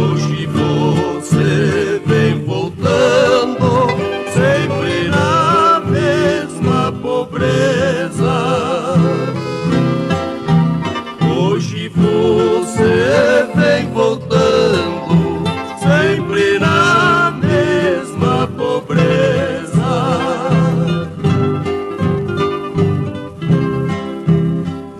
Hoje você vem voltando, sempre na mesma pobreza. Hoje você vem voltando, sempre na mesma pobreza.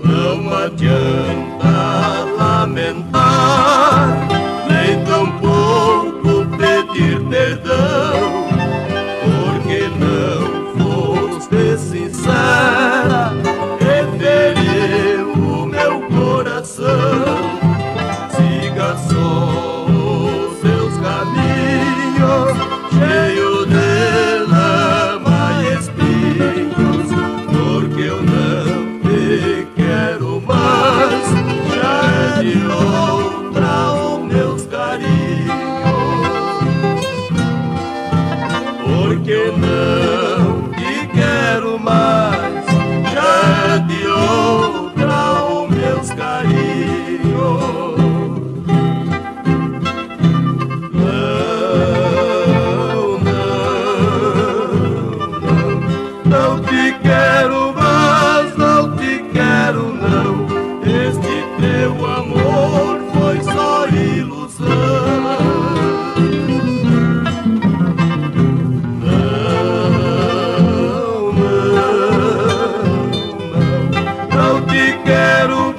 Não adianta lamentar, nem tampouco pedir perdão, porque não foste sincera e feriu o meu coração. Siga só os seus caminhos, cheio de lama e espinhos, porque eu não te quero mais, já é de outra os meus carinhos. Porque não te quero mais, já é de outra os meus carinhos. Não te quero mais, não te quero não. Este teu amor foi só ilusão. Não te quero